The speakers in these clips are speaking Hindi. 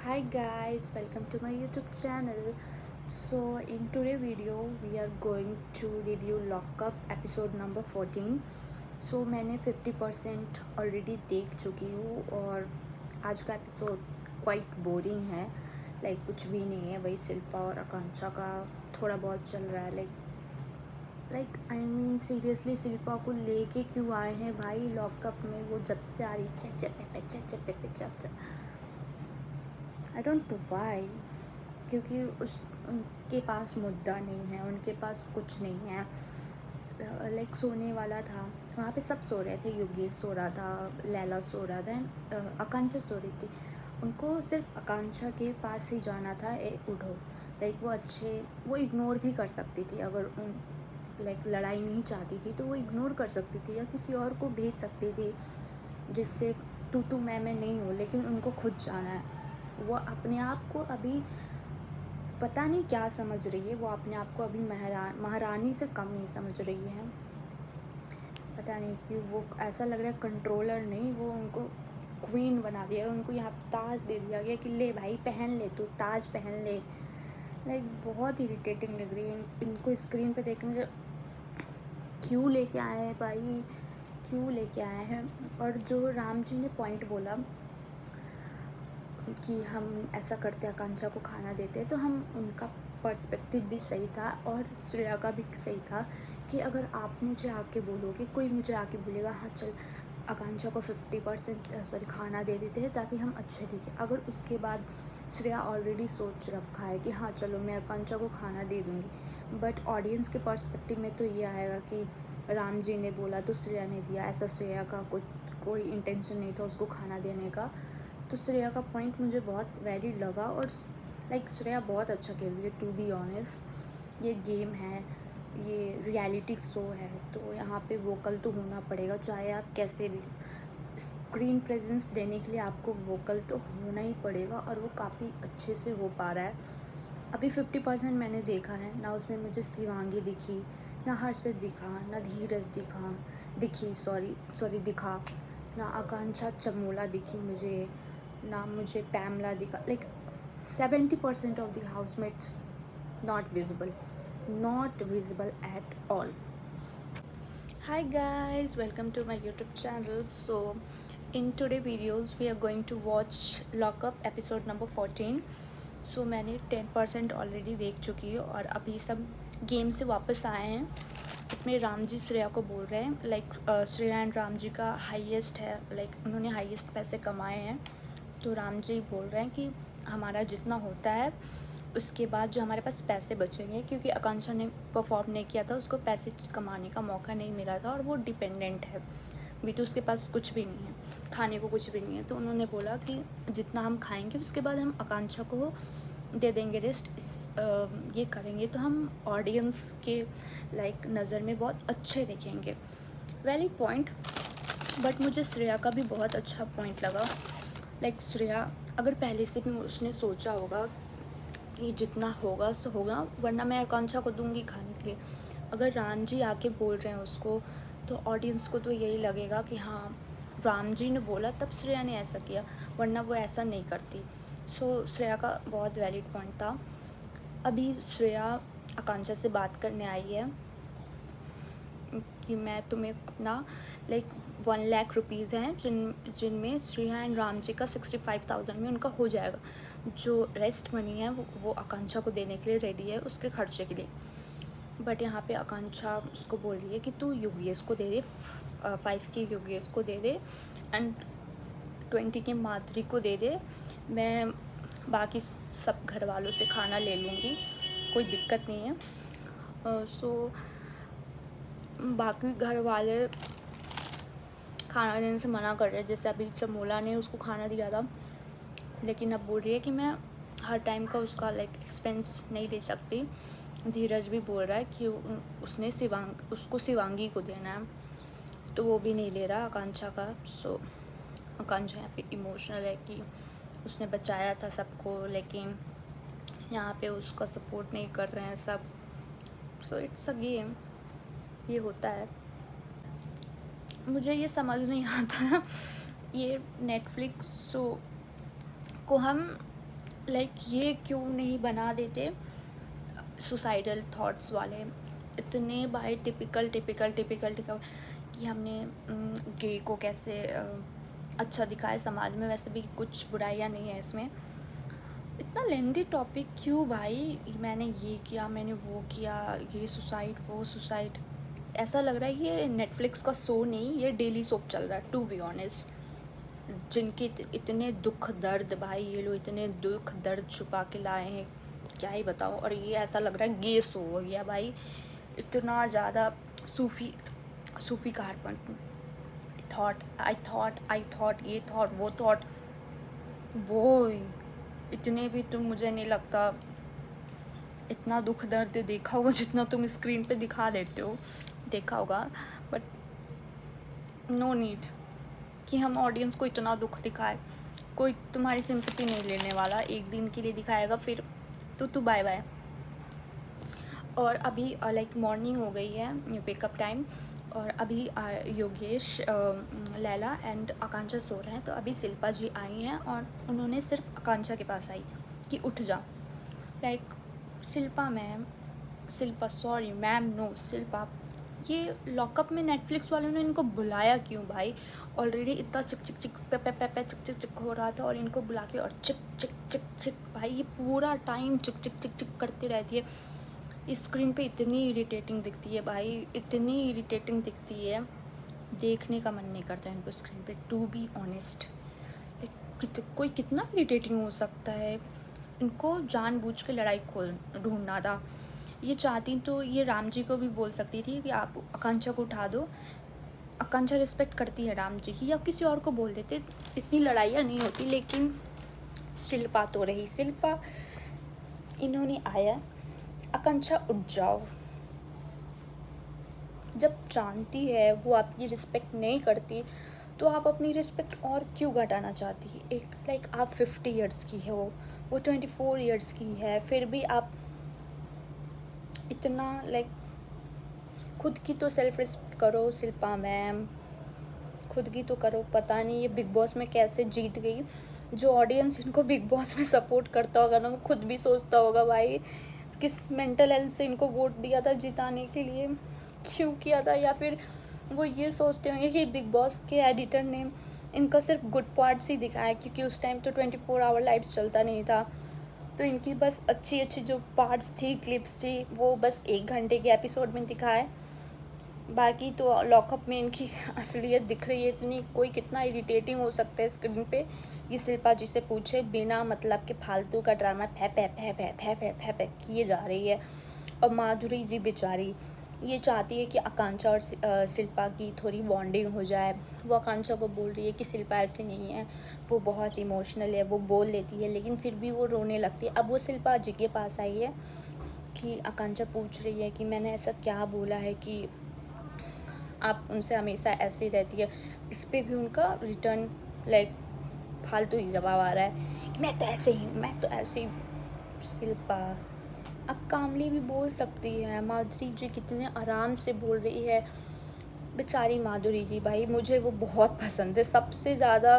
Hi guys, welcome to my YouTube channel. So in today video we are going to review Lockup episode number 14. So मैंने 50% ऑलरेडी देख चुकी हूँ और आज का एपिसोड क्वाइट बोरिंग है. लाइक कुछ भी नहीं है, वही शिल्पा और आकांक्षा का थोड़ा बहुत चल रहा है. Like I mean seriously Shilpa को लेके क्यों आए हैं भाई लॉकअप में? वो जब से आ रही चे आई डोंट नो वाई. क्योंकि उनके पास मुद्दा नहीं है, उनके पास कुछ नहीं है. लाइक सोने वाला था, वहाँ पे सब सो रहे थे. योगेश सो रहा था, लैला सो रहा था एंड आकांक्षा सो रही थी. उनको सिर्फ आकांक्षा के पास ही जाना था. उठो. लाइक वो इग्नोर भी कर सकती थी. अगर उन लाइक लड़ाई नहीं चाहती थी तो वो इग्नोर कर सकती थी या किसी और को भेज सकती थी जिससे तू मैं नहीं हो. लेकिन उनको खुद जाना है. वो अपने आप को अभी पता नहीं क्या समझ रही है. वो अपने आप को अभी महारानी से कम नहीं समझ रही है. पता नहीं क्यों वो ऐसा लग रहा है कंट्रोलर नहीं, वो उनको क्वीन बना दिया. उनको यहाँ ताज दे दिया गया कि ले भाई पहन ले, तू ताज पहन ले. लाइक बहुत इरिटेटिंग लग रही है इनको स्क्रीन पे देख के. मुझे क्यों लेके आए हैं भाई, क्यों लेके आए हैं? और जो राम जी ने पॉइंट बोला कि हम ऐसा करते आकांक्षा को खाना देते, तो हम उनका पर्सपेक्टिव भी सही था और श्रेया का भी सही था कि अगर आप मुझे आके बोलोगे, कोई मुझे आके बोलेगा हाँ चल आकांक्षा को 50% खाना दे देते हैं ताकि हम अच्छे दिखें. अगर उसके बाद श्रेया ऑलरेडी सोच रखा है कि हाँ चलो मैं आकांक्षा को खाना दे दूँगी, बट ऑडियंस के पर्सपेक्टिव में तो ये आएगा कि राम जी ने बोला तो श्रेया ने दिया. ऐसा श्रेया का कोई इंटेंशन नहीं था उसको खाना देने का. तो श्रेया का पॉइंट मुझे बहुत वैलिड लगा. और लाइक श्रेया बहुत अच्छा खेल रही है टू बी ऑनेस्ट. ये गेम है, ये रियलिटी शो है, तो यहाँ पे वोकल तो होना पड़ेगा चाहे आप कैसे भी. स्क्रीन प्रेजेंस देने के लिए आपको वोकल तो होना ही पड़ेगा और वो काफ़ी अच्छे से हो पा रहा है. अभी 50% मैंने देखा है ना. उसमें मुझे शिवांगी दिखी, ना हर्षित दिखा, ना धीरज दिखा, ना आकांक्षा चमोला दिखी मुझे, ना मुझे पैमला दिखा. Like 70% of the housemates not visible at all. Hi guys, welcome to my YouTube channel. So in today videos we are going to watch Lockup episode number 14. So मैंने 10% ऑलरेडी देख चुकी हूँ और अभी सब गेम से वापस आए हैं. इसमें राम जी श्रेया को बोल रहे हैं लाइक श्रेया एंड राम जी का हाईएस्ट है. लाइक उन्होंने हाईएस्ट पैसे कमाए हैं. तो राम जी बोल रहे हैं कि हमारा जितना होता है उसके बाद जो हमारे पास पैसे बचेंगे, क्योंकि आकांक्षा ने परफॉर्म नहीं किया था, उसको पैसे कमाने का मौका नहीं मिला था और वो डिपेंडेंट है भी. तो उसके पास कुछ भी नहीं है, खाने को कुछ भी नहीं है. तो उन्होंने बोला कि जितना हम खाएंगे उसके बाद हम आकांक्षा को दे देंगे रेस्ट. ये करेंगे तो हम ऑडियंस के लाइक नज़र में बहुत अच्छे दिखेंगे. Valid point. बट मुझे श्रेया का भी बहुत अच्छा पॉइंट लगा. लाइक श्रेया अगर पहले से भी उसने सोचा होगा कि जितना होगा सो होगा, वरना मैं आकांक्षा को दूंगी खाने के लिए. अगर राम जी आके बोल रहे हैं उसको तो ऑडियंस को तो यही लगेगा कि हाँ राम जी ने बोला तब श्रेया ने ऐसा किया, वरना वो ऐसा नहीं करती. सो श्रेया का बहुत वैलिड पॉइंट था. अभी श्रेया आकांक्षा से बात करने आई है कि मैं तुम्हें अपना लाइक 1 लाख रुपीज़ हैं जिनमें श्रेया एंड राम जी का 65,000 में उनका हो जाएगा. जो रेस्ट मनी है वो आकांक्षा को देने के लिए रेडी है उसके खर्चे के लिए. बट यहाँ पे आकांक्षा उसको बोल रही है कि तू योगेश को दे दे, 5 के योगेश को दे दे एंड 20 के माधुरी को दे दे. मैं बाकी सब घर वालों से खाना ले लूँगी, कोई दिक्कत नहीं है. सो बाकी घर वाले खाना देने से मना कर रहे हैं. जैसे अभी चमोला ने उसको खाना दिया था, लेकिन अब बोल रही है कि मैं हर टाइम का उसका लाइक एक्सपेंस नहीं ले सकती. धीरज भी बोल रहा है कि उसने उसको शिवांगी को देना है, तो वो भी नहीं ले रहा आकांक्षा का. सो आकांक्षा यहाँ पे इमोशनल है कि उसने बचाया था सबको, लेकिन यहाँ पे उसका सपोर्ट नहीं कर रहे हैं सब. सो इट्स अ गेम, ये होता है. मुझे ये समझ नहीं आता ये नेटफ्लिक्स शो को हम लाइक ये क्यों नहीं बना देते सुसाइडल थॉट्स वाले, इतने भाई टिपिकल टिपिकल टिपिकल टिपिकल कि हमने गे को कैसे अच्छा दिखाया समाज में, वैसे भी कुछ बुराइयाँ नहीं है इसमें। इतना लेंदी टॉपिक क्यों भाई, मैंने ये किया, मैंने वो किया, ये सुसाइड वो सुसाइड। ऐसा लग रहा है ये नेटफ्लिक्स का शो नहीं, ये डेली सोप चल रहा है टू बी ऑनेस्ट। जिनके इतने दुख दर्द भाई, ये लोग इतने दुख दर्द छुपा के लाए हैं, क्या ही बताओ। और ये ऐसा लग रहा है गे शो हो गया भाई, इतना ज़्यादा सूफी कारपन। आई थॉट ये थॉट वो थॉट, वो इतने भी तुम, मुझे नहीं लगता इतना दुख दर्द देखा होगा जितना तुम स्क्रीन पे दिखा देते हो, देखा होगा। बट नो नीड कि हम ऑडियंस को इतना दुख दिखाए। कोई तुम्हारी सिंपैथी नहीं लेने वाला, एक दिन के लिए दिखाएगा फिर तो बाय बाय। और अभी लाइक मॉर्निंग हो गई है, वेकअप टाइम, और अभी योगेश, लैला एंड आकांक्षा सो रहे हैं। तो अभी शिल्पा जी आई हैं और उन्होंने सिर्फ आकांक्षा के पास आई कि उठ जा। Like Shilpa sorry ma'am, no Shilpa, ये लॉकअप में नेटफ्लिक्स वालों ने इनको बुलाया क्यों भाई? ऑलरेडी इतना चिक चिक चिक पे पे पे पे चिक चिक चिक हो रहा था और इनको बुला के और चिक चिक चिक चिक, भाई ये पूरा टाइम चिक चिक चिक चिक करती रहती है। स्क्रीन पे इतनी इरिटेटिंग दिखती है भाई, इतनी इरिटेटिंग दिखती है, देखने का मन नहीं करता इनको स्क्रीन पे, टू बी ऑनेस्ट। कोई कितना इरिटेटिंग हो सकता है? इनको जानबूझ के लड़ाई खोल ढूंढना था। ये चाहती तो ये राम जी को भी बोल सकती थी कि आप आकांक्षा को उठा दो, आकांक्षा रिस्पेक्ट करती है राम जी की, या किसी और को बोल देते, इतनी लड़ाइयाँ नहीं होती। लेकिन शिल्पा तो रही शिल्पा, इन्होंने आया आकांक्षा उठ जाओ। जब जानती है वो आपकी रिस्पेक्ट नहीं करती तो आप अपनी रिस्पेक्ट और क्यों घटाना चाहती है? एक लाइक आप 50 ईयर्स की हो, वो 24 ईयर्स की है, फिर भी आप इतना लाइक खुद की तो सेल्फ रिस्पेक्ट करो शिल्पा मैम, खुद की तो करो। पता नहीं ये बिग बॉस में कैसे जीत गई। जो ऑडियंस इनको बिग बॉस में सपोर्ट करता होगा ना, वो खुद भी सोचता होगा भाई किस मेंटल हेल्थ से इनको वोट दिया था जिताने के लिए, क्यों किया था। या फिर वो ये सोचते होंगे कि बिग बॉस के एडिटर ने इनका सिर्फ गुड पार्ट्स ही दिखाया, क्योंकि उस टाइम तो 24 आवर लाइव्स चलता नहीं था, तो इनकी बस अच्छी अच्छी जो पार्ट्स थी, क्लिप्स थी, वो बस 1 घंटे के एपिसोड में दिखाए। बाकी तो लॉकअप में इनकी असलियत दिख रही है इतनी। कोई कितना इरिटेटिंग हो सकता है स्क्रीन पे, ये शिल्पा जी से पूछे, बिना मतलब के फालतू का ड्रामा फै फै फै फै फै फै फै फै किए जा रही है। और माधुरी जी बेचारी ये चाहती है कि आकांक्षा और शिल्पा की थोड़ी बॉन्डिंग हो जाए। वो आकांक्षा को बोल रही है कि शिल्पा ऐसी नहीं है, वो बहुत इमोशनल है, वो बोल लेती है, लेकिन फिर भी वो रोने लगती है। अब वो शिल्पा जी के पास आई है कि आकांक्षा पूछ रही है कि मैंने ऐसा क्या बोला है कि आप उनसे हमेशा ऐसे ही रहती है। इस पर भी उनका रिटर्न लाइक फालतू ही जवाब आ रहा है कि मैं तो ऐसे ही हूँ, मैं तो ऐसे ही। शिल्पा अब कामली भी बोल सकती है, माधुरी जी कितने आराम से बोल रही है। बेचारी माधुरी जी भाई, मुझे वो बहुत पसंद है, सबसे ज़्यादा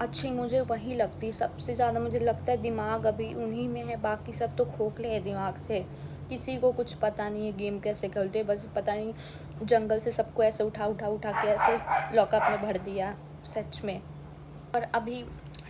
अच्छी मुझे वही लगती। सबसे ज़्यादा मुझे लगता है दिमाग अभी उन्हीं में है, बाकी सब तो खोखले हैं दिमाग से। किसी को कुछ पता नहीं है गेम कैसे खेलते, बस पता नहीं जंगल से सबको ऐसे उठा उठा उठा के ऐसे लॉकअप में भर दिया, सच में। और अभी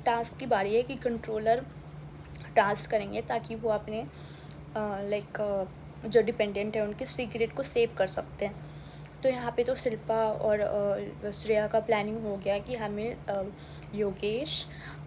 टास्क की बारी है कि कंट्रोलर टास्क करेंगे ताकि वो अपने लाइक जो डिपेंडेंट है उनके सीक्रेट को सेव कर सकते हैं। तो यहाँ पे तो शिल्पा और श्रेया का प्लानिंग हो गया कि हमें Yogesh,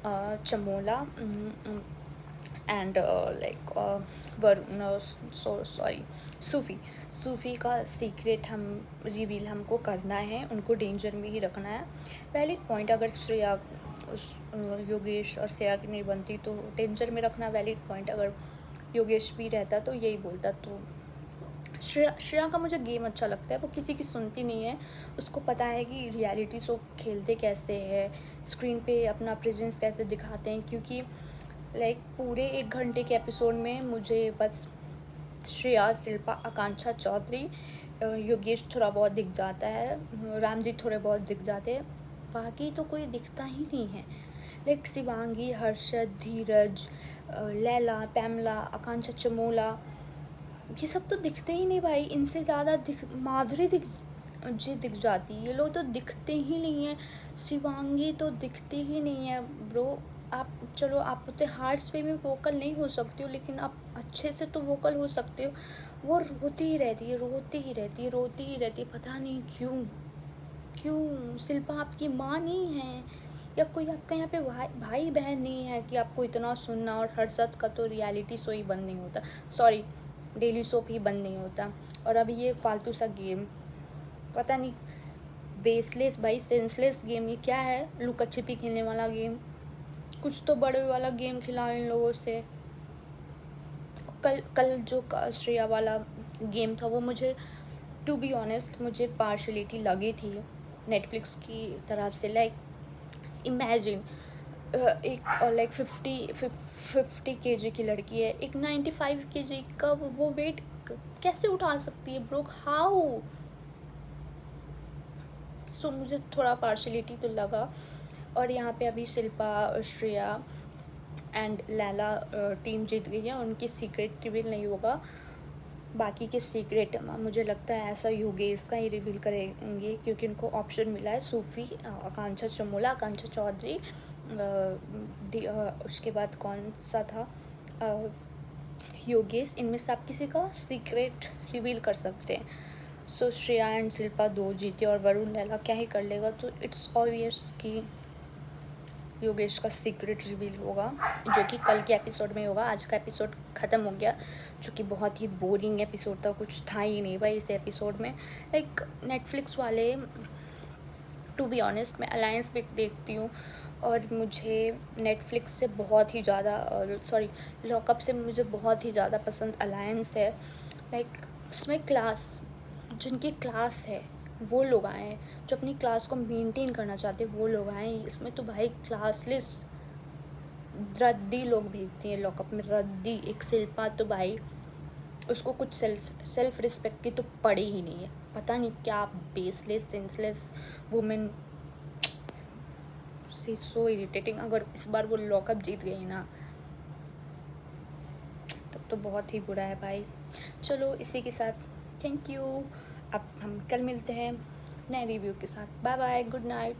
Chamola and like Varun, sorry Sufi का सीक्रेट हम रिवील हमको करना है, उनको डेंजर में ही रखना है। वैलिड पॉइंट, अगर श्रेया योगेश और श्रेया की नहीं बनती तो डेंजर में रखना वैलिड पॉइंट। अगर योगेश भी रहता तो यही बोलता। तो श्रेया का मुझे गेम अच्छा लगता है, वो किसी की सुनती नहीं है, उसको पता है कि रियलिटी शो खेलते कैसे है, स्क्रीन पे अपना प्रेजेंस कैसे दिखाते हैं। क्योंकि लाइक पूरे 1 घंटे के एपिसोड में मुझे बस श्रेया, शिल्पा, आकांक्षा चौधरी, योगेश थोड़ा बहुत दिख जाता है, राम जी थोड़े बहुत दिख जाते हैं, बाकी तो कोई दिखता ही नहीं है। लाइक शिवांगी, हर्षद, धीरज, लैला, पैमला, आकांक्षा चमोला, ये सब तो दिखते ही नहीं भाई। इनसे ज़्यादा माधुरी जी दिख जाती है, ये लोग तो दिखते ही नहीं है। शिवांगी तो दिखती ही नहीं है ब्रो। आप चलो, आप उतने हार्ट्स पे भी वोकल नहीं हो सकती हो, लेकिन आप अच्छे से तो वोकल हो सकते हो। वो रोती ही रहती है, रोती ही रहती है, रोती ही रहती है, पता नहीं क्यों। शिल्पा आपकी माँ नहीं है, या कोई आपका यहाँ पे भाई बहन नहीं है कि आपको इतना सुनना। और हर्षद का तो रियलिटी शो ही बंद नहीं होता, सॉरी डेली सोप ही बंद नहीं होता। और अभी ये फालतू सा गेम, पता नहीं, बेसलेस भाई, सेंसलेस गेम, ये क्या है? लुका छिपी खेलने वाला गेम, कुछ तो बड़े वाला गेम खिलाओ इन लोगों से। कल जो श्रेया वाला गेम था, वो मुझे टू बी ऑनेस्ट मुझे पार्शलिटी लगी थी नेटफ्लिक्स की तरफ से। लाइक इमेजिन, एक लाइक 50 kg की लड़की है, एक 95 kg का वो वेट कैसे उठा सकती है ब्रो? हाउ? सो मुझे थोड़ा पार्शलिटी तो लगा। और यहाँ पे अभी शिल्पा, श्रेया एंड लैला टीम जीत गई है। उनकी सीक्रेट रिवील नहीं होगा, बाकी के सीक्रेट मुझे लगता है ऐसा योगेश का ही रिवील करेंगे, क्योंकि उनको ऑप्शन मिला है सूफी, आकांक्षा चमोला, आकांक्षा चौधरी, उसके बाद कौन सा था, योगेश। इनमें से आप किसी का सीक्रेट रिवील कर सकते हैं। सो श्रेया एंड शिल्पा 2 जीते, और वरुण लैला क्या ही कर लेगा। तो इट्स ऑब्वियस कि योगेश का सीक्रेट रिवील होगा, जो कि कल के एपिसोड में होगा। आज का एपिसोड ख़त्म हो गया, जो कि बहुत ही बोरिंग एपिसोड था, कुछ था ही नहीं भाई इस एपिसोड में। लाइक नेटफ्लिक्स वाले, टू बी ऑनेस्ट मैं अलायंस भी देखती हूँ, और मुझे नेटफ्लिक्स से बहुत ही ज़्यादा, सॉरी लॉकअप से मुझे बहुत ही ज़्यादा पसंद अलायंस है। लाइक इसमें क्लास, जिनकी क्लास है वो लोग आए हैं, जो अपनी क्लास को मेंटेन करना चाहते हैं वो लोग आए हैं। इसमें तो भाई क्लासलेस रद्दी लोग भेजती हैं लॉकअप में, रद्दी। एक शिल्पा तो भाई, उसको कुछ सेल्फ रिस्पेक्ट की तो पड़ी ही नहीं है, पता नहीं क्या बेसलेस सेंसलेस वुमेन, सी सो इरिटेटिंग। अगर इस बार वो लॉकअप जीत गई ना, तब तो बहुत ही बुरा है भाई। चलो इसी के साथ थैंक यू, अब हम कल मिलते हैं नए रिव्यू के साथ। Bye bye, good night.